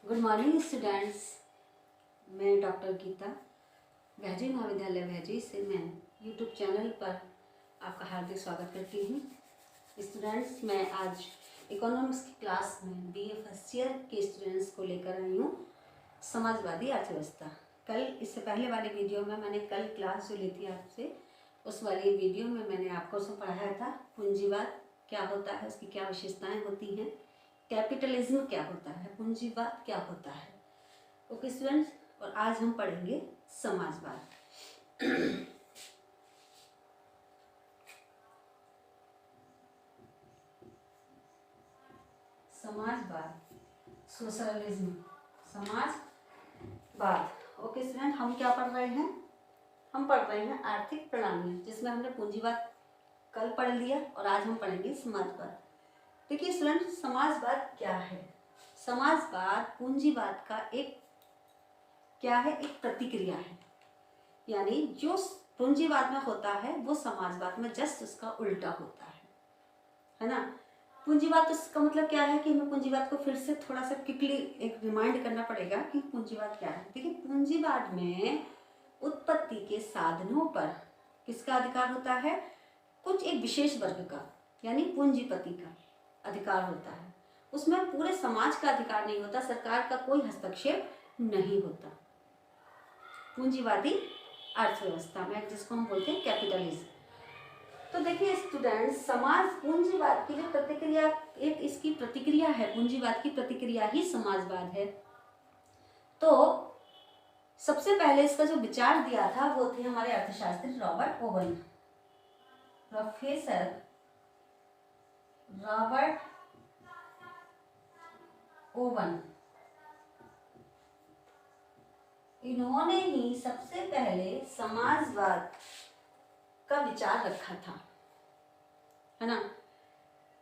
Good morning students. मैं doctor Gita भैजी महाविद्यालय भैजी से मैं यूट्यूब चैनल पर आपका हार्दिक स्वागत करती हूँ। स्टूडेंट्स, मैं आज इकोनॉमिक्स की क्लास में बीए फर्स्ट ईयर के स्टूडेंट्स को लेकर आई हूँ समाजवादी अर्थव्यवस्था। कल इससे पहले वाले वीडियो में मैंने कल क्लास जो ली थी आपसे, उस वाली वीडियो में मैंने आपको उसमें पढ़ाया था पूंजीवाद क्या होता है, उसकी क्या विशेषताएं होती हैं, कैपिटलिज्म क्या होता है, पूंजीवाद क्या होता है। ओके स्टूडेंट्स, और आज हम पढ़ेंगे समाजवाद। समाजवाद, सोशलिज्म, समाजवाद। ओके स्टूडेंट, हम क्या पढ़ रहे हैं? हम पढ़ रहे हैं आर्थिक प्रणाली, जिसमें हमने पूंजीवाद कल पढ़ लिया और आज हम पढ़ेंगे समाजवाद। देखिए स्टूडेंट, समाजवाद क्या है? समाजवाद पूंजीवाद का एक क्या है? एक प्रतिक्रिया है। यानी जो पूंजीवाद में होता है वो समाजवाद में जस्ट उसका उल्टा होता है ना। पूंजीवाद, तो इसका मतलब क्या है कि हमें पूंजीवाद को फिर से थोड़ा सा क्विकली एक रिमाइंड करना पड़ेगा कि पूंजीवाद क्या है। देखिए, पूंजीवाद में उत्पत्ति के साधनों पर किसका अधिकार होता है? कुछ एक विशेष वर्ग का, यानी पूंजीपति का अधिकार होता है। उसमें पूरे समाज का अधिकार नहीं होता, सरकार का कोई हस्तक्षेप नहीं होता। पूंजीवादी अर्थव्यवस्था में, जिसको हम बोलते हैं कैपिटलिज्म। तो देखिए स्टूडेंट, समाज पूंजीवाद की जो प्रतिक्रिया, एक इसकी प्रतिक्रिया है, पूंजीवाद की प्रतिक्रिया ही समाजवाद है। तो सबसे पहले इसका जो विचार दिया था वो थे हमारे अर्थशास्त्री Robert oven. Professor Robert oven, इन्होंने ही सबसे पहले समाजवाद का विचार रखा था, है ना।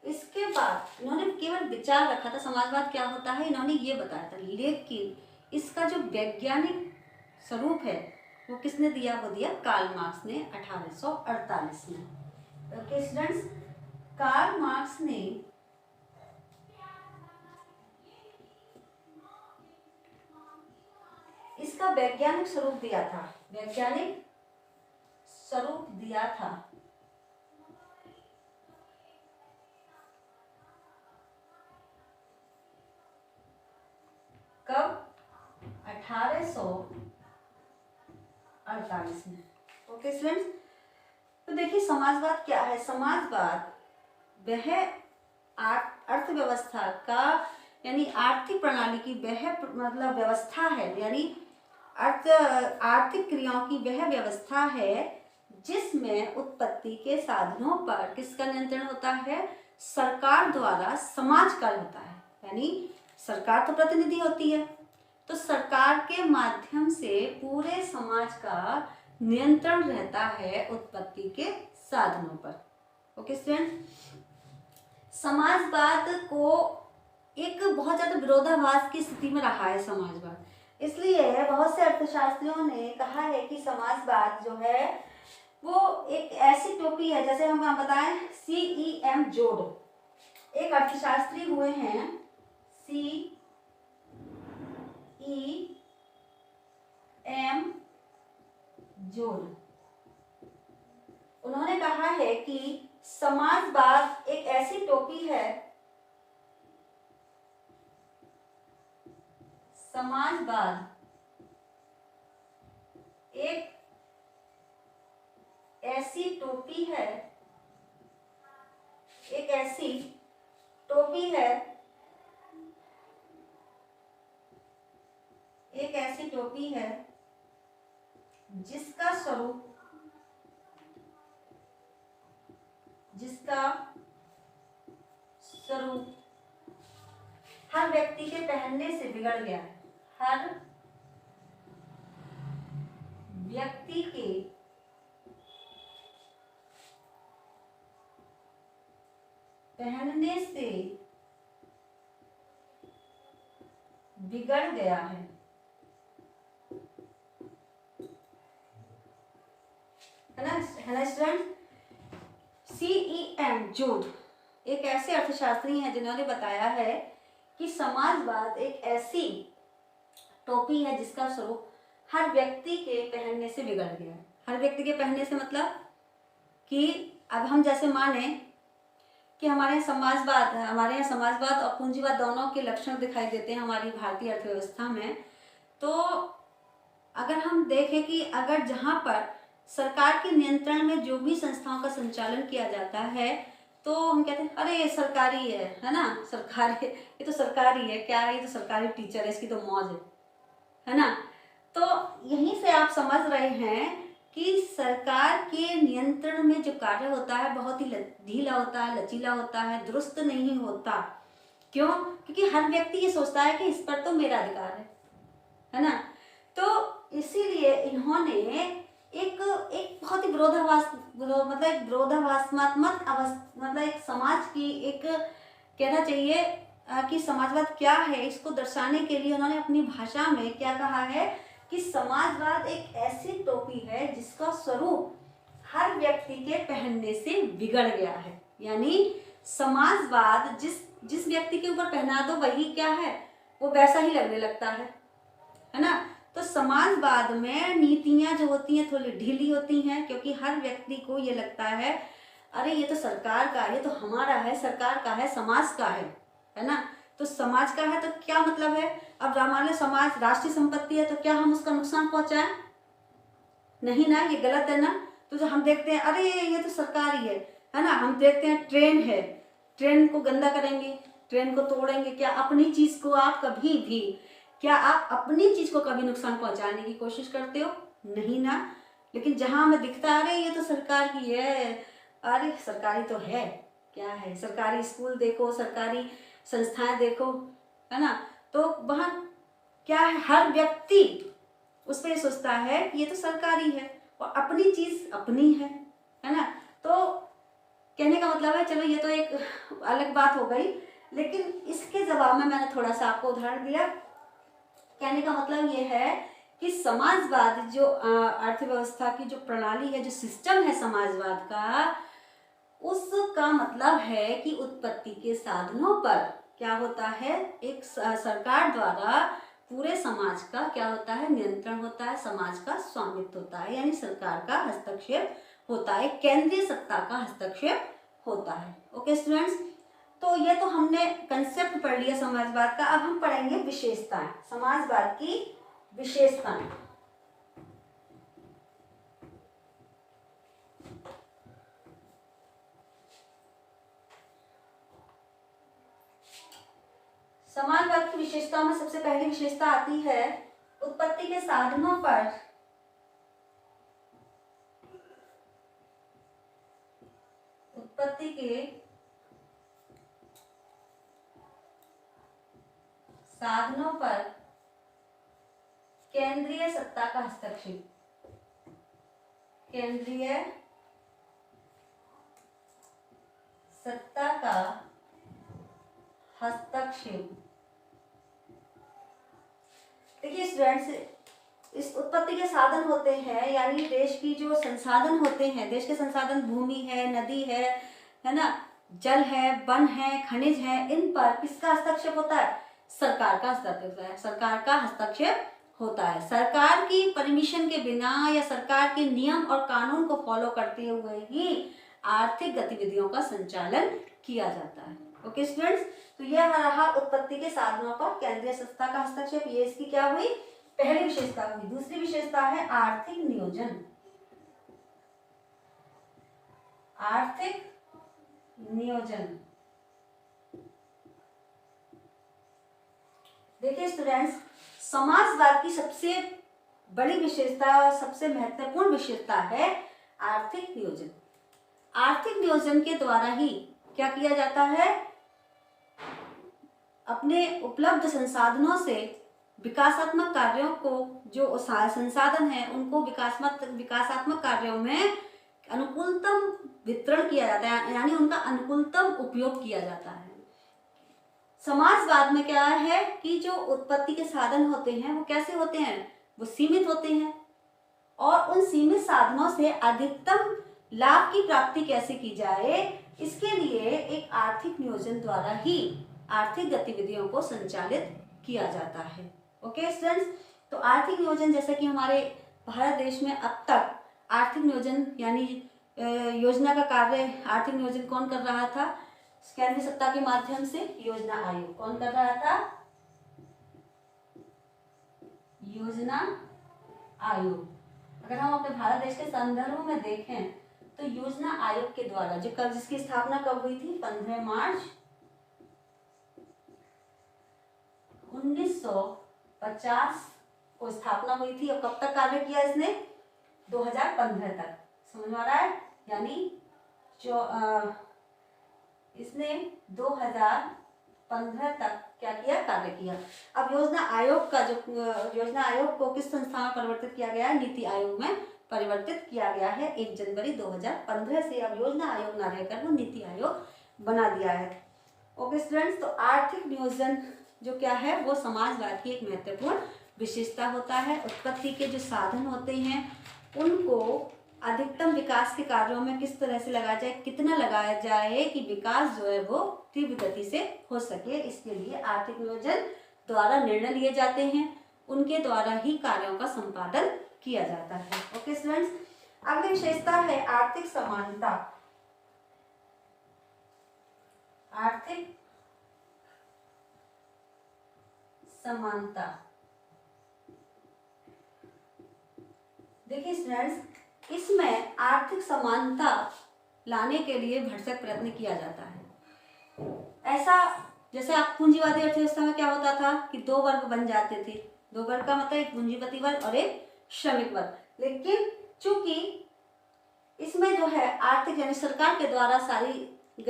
इसके बाद इन्होंने केवल विचार रखा था, समाजवाद क्या होता है इन्होंने ये बताया था, लेकिन इसका जो वैज्ञानिक स्वरूप है वो किसने दिया? वो दिया कार्ल मार्क्स ने 1848 में। ओके स्टूडेंट्स, कार्ल मार्क्स ने इसका वैज्ञानिक स्वरूप दिया था। वैज्ञानिक स्वरूप दिया था कब? 1848 में। ओके स्टूडेंट्स, तो देखिए समाजवाद क्या है? समाजवाद वह अर्थव्यवस्था का, यानी आर्थिक प्रणाली की वह मतलब व्यवस्था है, यानी आर्थिक क्रियाओं की वह व्यवस्था है जिसमें उत्पत्ति के साधनों पर किसका नियंत्रण होता है? सरकार द्वारा समाज का होता है। यानी सरकार तो प्रतिनिधि होती है, तो सरकार के माध्यम से पूरे समाज का नियंत्रण रहता है उत्पत्ति के साधनों पर। ओके स्टूडेंट, समाजवाद को एक बहुत ज्यादा विरोधाभास की स्थिति में रहा है समाजवाद, इसलिए बहुत से अर्थशास्त्रियों ने कहा है कि समाजवाद जो है वो एक ऐसी टोपी है, जैसे हम बताएं CEM जोड, एक अर्थशास्त्री हुए हैं CEM जोड। उन्होंने कहा है कि समाजवाद एक ऐसी टोपी है, समाजवाद एक ऐसी टोपी है, एक ऐसी टोपी है, एक ऐसी टोपी है जिसका स्वरूप हर व्यक्ति के पहनने से बिगड़ गया है। हर व्यक्ति के पहनने से बिगड़ गया है ना स्टूडेंट। CEM जोड एक ऐसे अर्थशास्त्री हैं जिन्होंने बताया है कि समाजवाद एक ऐसी टोपी है जिसका स्वरूप हर व्यक्ति के पहनने से बिगड़ गया है। हर व्यक्ति के पहनने से मतलब कि अब हम जैसे माने कि हमारे यहाँ समाजवाद और पूंजीवाद दोनों के लक्षण दिखाई देते हैं हमारी भारतीय अर्थव्यवस्था में। तो अगर हम देखें कि अगर जहाँ पर सरकार के नियंत्रण में जो भी संस्थाओं का संचालन किया जाता है तो हम कहते हैं अरे ये सरकारी है ना, सरकारी, ये तो सरकारी है, क्या है, ये तो सरकारी टीचर है, इसकी तो मौज है ना। तो यहीं से आप समझ रहे हैं कि सरकार के नियंत्रण में जो कार्य होता है बहुत ही ढीला होता है, लचीला होता है, दुरुस्त नहीं होता। क्यों? क्योंकि हर व्यक्ति ये सोचता है कि इस पर तो मेरा अधिकार है ना। तो इसीलिए इन्होंने एक बहुत ही विरोधाभासात्मक मतलब एक समाज की एक कहना चाहिए कि समाजवाद क्या है, इसको दर्शाने के लिए उन्होंने अपनी भाषा में क्या कहा है कि समाजवाद एक ऐसी टोपी है जिसका स्वरूप हर व्यक्ति के पहनने से बिगड़ गया है। यानी समाजवाद जिस व्यक्ति के ऊपर पहना दो वही क्या है, वो वैसा ही लगने लगता है ना। तो समाजवाद में नीतियां जो होती हैं थोड़ी ढीली होती हैं, क्योंकि हर व्यक्ति को ये लगता है अरे ये तो सरकार का है, ये तो हमारा है, सरकार का है, समाज का है ना। तो समाज का है तो क्या मतलब है, अब मान लो समाज राष्ट्रीय संपत्ति है तो क्या हम उसका नुकसान पहुंचाएं? नहीं ना, ये गलत है ना। तो जो हम देखते हैं अरे ये तो सरकारी है ना। हम देखते हैं ट्रेन है, ट्रेन को गंदा करेंगे, ट्रेन को तोड़ेंगे, क्या अपनी चीज को आप कभी भी अपनी चीज को कभी नुकसान पहुंचाने की कोशिश करते हो? नहीं ना। लेकिन जहां हमें दिखता है अरे ये तो सरकार की है, अरे सरकारी तो है, क्या है, सरकारी स्कूल देखो, सरकारी संस्थाएं देखो, है ना। तो वहां क्या है, हर व्यक्ति उस पर ये सोचता है कि ये तो सरकारी है और अपनी चीज अपनी है ना। तो कहने का मतलब है, चलो ये तो एक अलग बात हो गई, लेकिन इसके जवाब में मैंने थोड़ा सा आपको उदाहरण दिया। कहने का मतलब ये है कि समाजवाद जो अर्थव्यवस्था की जो प्रणाली है, जो सिस्टम है समाजवाद का, उसका मतलब है कि उत्पत्ति के साधनों पर क्या होता है, एक सरकार द्वारा पूरे समाज का क्या होता है, नियंत्रण होता है, समाज का स्वामित्व होता है, यानी सरकार का हस्तक्षेप होता है, केंद्रीय सत्ता का हस्तक्षेप होता है। ओके स्टूडेंट्स, तो ये तो हमने कंसेप्ट पढ़ लिया समाजवाद का। अब हम पढ़ेंगे विशेषताएं, समाजवाद की विशेषताएं। समाजवाद की विशेषताओं में सबसे पहली विशेषता आती है उत्पत्ति के साधनों पर केंद्रीय सत्ता का हस्तक्षेप। केंद्रीय सत्ता का हस्तक्षेप। देखिए स्टूडेंट्स, इस उत्पत्ति के साधन होते हैं, यानी देश की जो संसाधन होते हैं, देश के संसाधन भूमि है, नदी है ना, जल है, वन है, खनिज है, इन पर किसका हस्तक्षेप होता है? सरकार का हस्तक्षेप होता है। सरकार का हस्तक्षेप होता है। सरकार की परमिशन के बिना या सरकार के नियम और कानून को फॉलो करते हुए ही आर्थिक गतिविधियों का संचालन किया जाता है। ओके स्टूडेंट्स, तो यह रहा उत्पत्ति के साधनों पर केंद्रीय सत्ता का हस्तक्षेप। ये इसकी क्या हुई, पहली विशेषता हुई। दूसरी विशेषता है आर्थिक नियोजन। आर्थिक नियोजन। देखिए स्टूडेंट्स, समाजवाद की सबसे बड़ी विशेषता, सबसे महत्वपूर्ण विशेषता है आर्थिक नियोजन। आर्थिक नियोजन के द्वारा ही क्या किया जाता है, अपने उपलब्ध संसाधनों से विकासात्मक कार्यों को, जो संसाधन है उनको विकासात्मक कार्यों में अनुकूलतम वितरण किया जाता है, यानी उनका अनुकूलतम उपयोग किया जाता है। समाजवाद में क्या है कि जो उत्पत्ति के साधन होते हैं वो कैसे होते हैं, वो सीमित होते हैं, और उन सीमित साधनों से अधिकतम लाभ की प्राप्ति कैसे की जाए, इसके लिए एक आर्थिक नियोजन द्वारा ही आर्थिक गतिविधियों को संचालित किया जाता है। ओके स्टूडेंट्स, तो आर्थिक नियोजन, जैसे कि हमारे भारत देश में अब तक आर्थिक नियोजन यानी योजना का कार्य आर्थिक नियोजन कौन कर रहा था? केंद्रीय सत्ता के माध्यम से योजना आयोग। कौन कर रहा था? योजना आयोग। अगर हम अपने भारत देश के संदर्भ में देखें तो योजना आयोग के द्वारा जिसकी स्थापना कब हुई थी? 15 मार्च 1950 को स्थापना हुई थी। और कब तक कार्य किया इसने? 2015 तक। समझ में आ रहा है? यानी जो इसने 2015 तक क्या किया? कार्य किया। अब योजना आयोग का योजना आयोग को किस संस्था में परिवर्तित किया गया है? नीति आयोग में परिवर्तित किया गया है 1 जनवरी 2015 से। अब योजना आयोग ना रहकर वो नीति आयोग बना दिया है। ओके स्टूडेंट्स, तो आर्थिक नियोजन जो क्या है वो समाजवाद की एक महत्वपूर्ण विशेषता होता है। उत्पत्ति के जो साधन होते हैं उनको अधिकतम विकास के कार्यों में किस तरह से लगाया जाए, कितना लगाया जाए कि विकास जो है वो तीव्र गति से हो सके, इसके लिए आर्थिक नियोजन द्वारा निर्णय लिए जाते हैं, उनके द्वारा ही कार्यों का संपादन किया जाता है। ओके स्टूडेंट्स, अगली विशेषता है आर्थिक समानता। आर्थिक समानता। देखिए स्टूडेंट्स, इसमें आर्थिक समानता लाने के लिए भरसक प्रयत्न किया जाता है। ऐसा जैसे आप पूंजीवादी अर्थव्यवस्था में क्या होता था कि 2 वर्ग बन जाते थे। 2 वर्ग का मतलब एक पूंजीपति वर्ग और एक श्रमिक वर्ग। लेकिन चूंकि इसमें जो है आर्थिक यानी सरकार के द्वारा सारी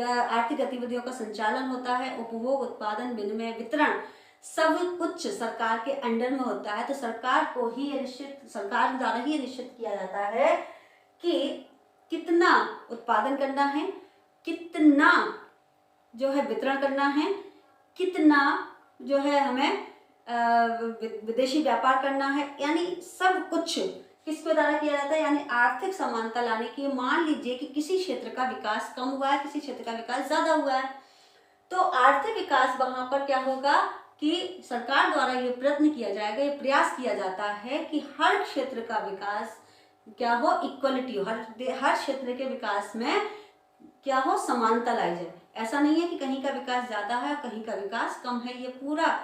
आर्थिक गतिविधियों का संचालन होता है, उपभोग, उत्पादन, विनिमय, वितरण सब कुछ सरकार के अंडर में होता है। तो सरकार द्वारा ही निश्चित किया जाता है कि कितना उत्पादन करना है, कितना जो है वितरण करना है, कितना जो है हमें विदेशी व्यापार करना है, यानी सब कुछ किसके द्वारा किया जाता है? यानी आर्थिक समानता लाने की। मान लीजिए कि किसी क्षेत्र का विकास कम हुआ है, किसी क्षेत्र का विकास ज्यादा हुआ है, तो आर्थिक विकास वहां पर क्या होगा कि सरकार द्वारा ये प्रयत्न किया जाएगा, ये प्रयास किया जाता है कि हर क्षेत्र का विकास क्या हो? इक्वलिटी हो। हर क्षेत्र के विकास में क्या हो? समानता लाई जाए। ऐसा नहीं है कि कहीं का विकास ज्यादा है कहीं का विकास कम है। ये पूरा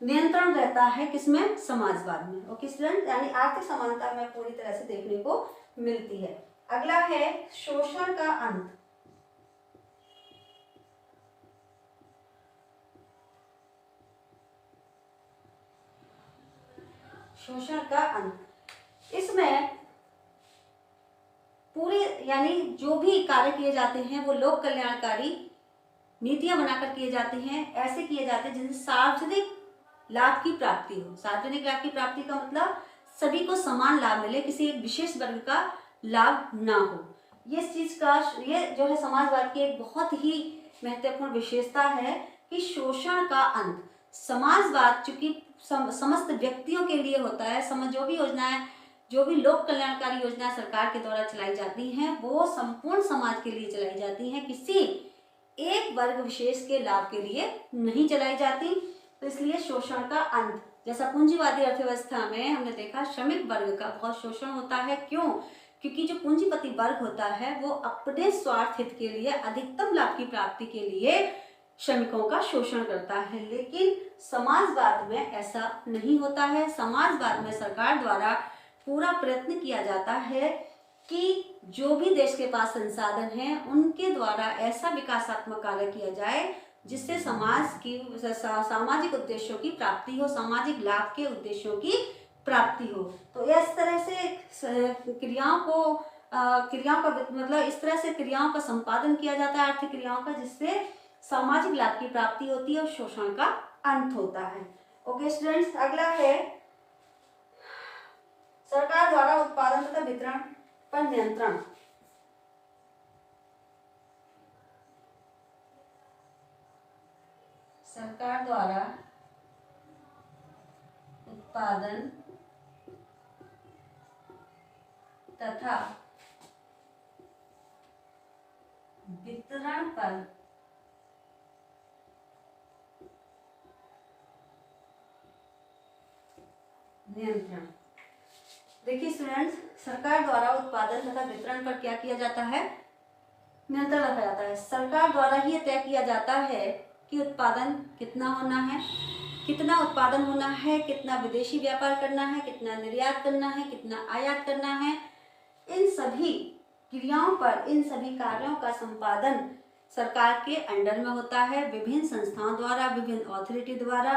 नियंत्रण रहता है किसमें? समाजवाद में। ओके स्टूडेंट, यानी आर्थिक समानता में पूरी तरह से देखने को मिलती है। अगला है शोषण का अंत। शोषण का अंत। इसमें पूरी यानी जो भी कार्य किए जाते हैं वो लोक कल्याणकारी नीतियां बनाकर किए जाते हैं। ऐसे किए जाते हैं जिनसे सार्वजनिक लाभ की प्राप्ति हो। सार्वजनिक लाभ की प्राप्ति का मतलब सभी को समान लाभ मिले, किसी एक विशेष वर्ग का लाभ ना हो। ये जो है समाजवाद की एक बहुत ही महत्वपूर्ण विशेषता है कि शोषण का अंत। समाजवाद चूंकि समस्त व्यक्तियों के लिए होता है, जो भी योजनाएं, जो भी लोक कल्याणकारी योजनाएं सरकार के द्वारा चलाई जाती हैं वो संपूर्ण समाज के लिए चलाई जाती हैं, किसी एक वर्ग विशेष के लाभ के लिए नहीं चलाई जाती। तो इसलिए शोषण का अंत, जैसा पूंजीवादी अर्थव्यवस्था में हमने देखा श्रमिक वर्ग का बहुत शोषण होता है। क्यों? क्योंकि जो पूंजीपति वर्ग होता है वो अपने स्वार्थ हित के लिए, अधिकतम लाभ की प्राप्ति के लिए श्रमिकों का शोषण करता है। लेकिन समाजवाद में ऐसा नहीं होता है। समाजवाद में सरकार द्वारा पूरा प्रयत्न किया जाता है कि जो भी देश के पास संसाधन हैं उनके द्वारा ऐसा विकासात्मक कार्य किया जाए जिससे समाज की सामाजिक उद्देश्यों की प्राप्ति हो, सामाजिक लाभ के उद्देश्यों की प्राप्ति हो। तो इस तरह से क्रियाओं का मतलब इस तरह से क्रियाओं का संपादन किया जाता है, आर्थिक क्रियाओं का, जिससे सामाजिक लाभ की प्राप्ति होती है और शोषण का अंत होता है। ओके स्टूडेंट्स, अगला है सरकार द्वारा उत्पादन तथा वितरण पर नियंत्रण। सरकार द्वारा उत्पादन तथा वितरण पर नियंत्रण। देखिए स्टूडेंट्स, सरकार द्वारा उत्पादन तथा वितरण पर क्या किया जाता है? नियंत्रण रखा जाता है। सरकार द्वारा ही तय किया जाता है कि उत्पादन कितना होना है, कितना उत्पादन होना है, कितना विदेशी व्यापार करना है, कितना निर्यात करना है, कितना आयात करना है। इन सभी क्रियाओं पर, इन सभी कार्यों का संपादन सरकार के अंडर में होता है, विभिन्न संस्थाओं द्वारा, विभिन्न अथॉरिटी द्वारा।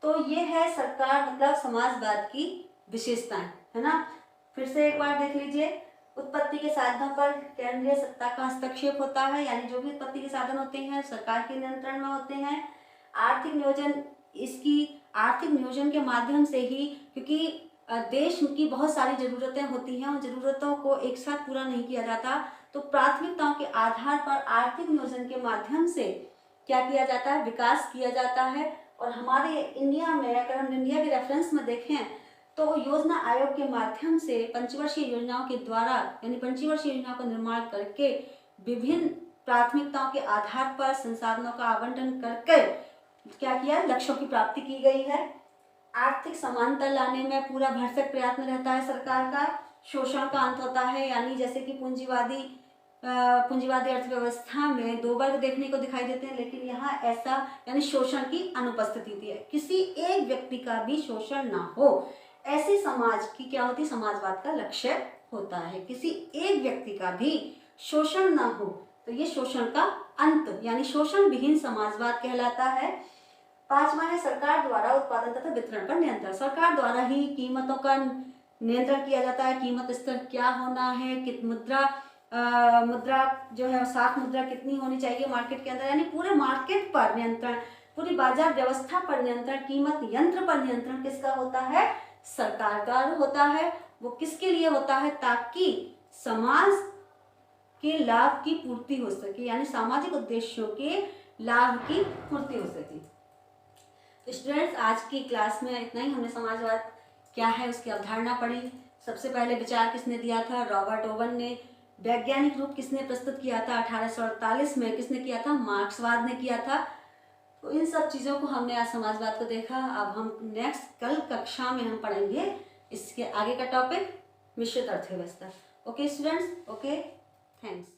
तो ये है सरकार मतलब समाजवाद की विशेषताएं, है ना। फिर से एक बार देख लीजिए, उत्पत्ति के साधनों पर केंद्रीय सत्ता का हस्तक्षेप होता है, यानी जो भी उत्पत्ति के साधन होते हैं सरकार के नियंत्रण में होते हैं। आर्थिक नियोजन, इसकी आर्थिक नियोजन के माध्यम से ही, क्योंकि देश की बहुत सारी जरूरतें होती हैं, उन जरूरतों को एक साथ पूरा नहीं किया जाता, तो प्राथमिकताओं के आधार पर आर्थिक नियोजन के माध्यम से क्या किया जाता है? विकास किया जाता है। और हमारे इंडिया में, अगर हम इंडिया के रेफरेंस में देखें तो योजना आयोग के माध्यम से पंचवर्षीय योजनाओं के द्वारा, यानी पंचवर्षीय योजनाओं का निर्माण करके विभिन्न प्राथमिकताओं के आधार पर संसाधनों का आवंटन करके क्या किया? लक्ष्यों की प्राप्ति की गई है। आर्थिक समानता लाने में पूरा भरसक प्रयत्न रहता है सरकार का। शोषण का अंत होता है, यानी जैसे कि पूंजीवादी अर्थव्यवस्था में दो वर्ग देखने को दिखाई देते हैं, लेकिन यहाँ ऐसा, यानी शोषण की अनुपस्थिति होती है, किसी एक व्यक्ति का भी शोषण ना हो, ऐसे समाज की क्या होती? समाजवाद का लक्ष्य होता है। किसी एक व्यक्ति का भी शोषण ना हो, तो ये शोषण का अंत, यानी शोषण विहीन समाजवाद कहलाता है। पांचवा है सरकार द्वारा उत्पादन तथा वितरण पर नियंत्रण। सरकार द्वारा ही कीमतों का नियंत्रण किया जाता है। कीमत स्तर क्या होना है, मुद्रा जो है साख मुद्रा कितनी होनी चाहिए मार्केट के अंदर, यानी पूरे मार्केट पर नियंत्रण, पूरी बाजार व्यवस्था पर नियंत्रण, कीमत यंत्र पर नियंत्रण किसका होता है? सरकार का होता है। वो किसके लिए होता है? ताकि समाज के लाभ की पूर्ति हो सके, यानी सामाजिक उद्देश्यों के लाभ की पूर्ति हो सके। तो स्टूडेंट्स, आज की क्लास में इतना ही। हमने समाजवाद क्या है उसकी अवधारणा पढ़ी। सबसे पहले विचार किसने दिया था? रॉबर्ट ओवन ने। वैज्ञानिक रूप किसने प्रस्तुत किया था? 1848 में। किसने किया था? मार्क्सवाद ने किया था। तो इन सब चीज़ों को हमने आज समाजवाद को देखा। अब हम नेक्स्ट कल कक्षा में हम पढ़ेंगे इसके आगे का टॉपिक मिश्रित अर्थव्यवस्था। Okay students, okay, thanks.